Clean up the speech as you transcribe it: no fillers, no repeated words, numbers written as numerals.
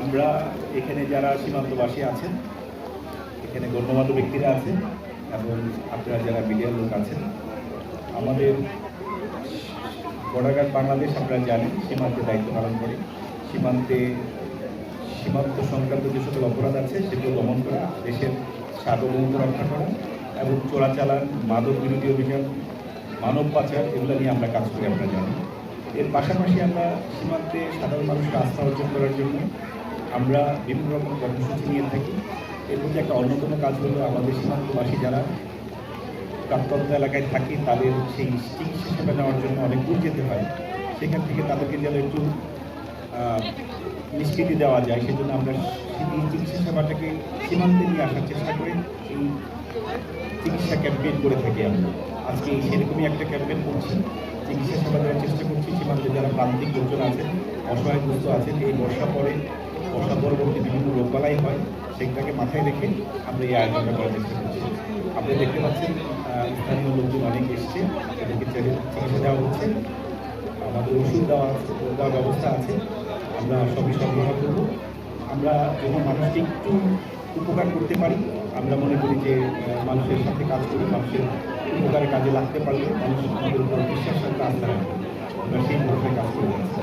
আমরা এখানে যারা সীমান্তবাসী আছেন, এখানে গণ্যমান্য ব্যক্তিরা আছেন এবং আপনারা যারা মিডিয়ার লোক আছেন, আমাদের বর্ডার গার্ড বাংলাদেশ আপনারা জানেন সীমান্তে দায়িত্ব পালন করে। সীমান্ত সংক্রান্ত যে সকল অপরাধ আছে সেগুলো দমন করা, দেশের সার্বভৌমত্ব রক্ষা করা এবং চোরাচালান, মাদক বিরোধী অভিযান, মানব পাচার এগুলো নিয়ে আমরা কাজ করি, আপনারা জানেন। এর পাশাপাশি আমরা সীমান্তে সাধারণ মানুষের আস্থা অর্জন করার জন্য আমরা বিভিন্ন রকম কর্মসূচি নিয়ে থাকি। এর মধ্যে একটা অন্যতম কাজ হলো আমাদের সীমান্তবাসী যারা প্রত্যন্ত এলাকায় থাকি তাদের সেই চিকিৎসা সেবা নেওয়ার জন্য অনেক দূর যেতে হয়, সেখান থেকে তাদেরকে যেন একটু নিষ্কৃতি দেওয়া যায়, সেজন্য আমরা এই চিকিৎসা সেবাটাকে সীমান্তে নিয়ে আসার চেষ্টা করি। এই চিকিৎসা ক্যাম্পেইন করে থাকি আমরা। আজকে সেরকমই একটা ক্যাম্পেইন করছি, চিকিৎসা সেবা দেওয়ার চেষ্টা করছি। সীমান্তে যারা প্রান্তিক লোকজন আছেন, অসহায়গ্রস্ত আছেন, এই বর্ষা পরবর্তী বিভিন্ন রোগবালাই হয়, সেটাকে মাথায় রেখে আমরা এই আয়োজনটা করার চেষ্টা করছি। আপনারা দেখতে পাচ্ছেন স্থানীয় লোকজন অনেক এসছে, তাদেরকে চিকিৎসা দেওয়া হচ্ছে, আমাদের ওষুধ দেওয়ার ব্যবস্থা আছে। আমরা সবই সরবরাহ করব। আমরা যখন মানুষকে একটু উপকার করতে পারি, আমরা মনে করি যে মানুষের সাথে কাজ করি, মানুষের উপকারে কাজে লাগতে পারলে মানুষ আমাদের উপর বিশ্বাস রাখতে আস্থা রাখবে। আমরা সেই ভরসায় কাজ করে যাচ্ছি।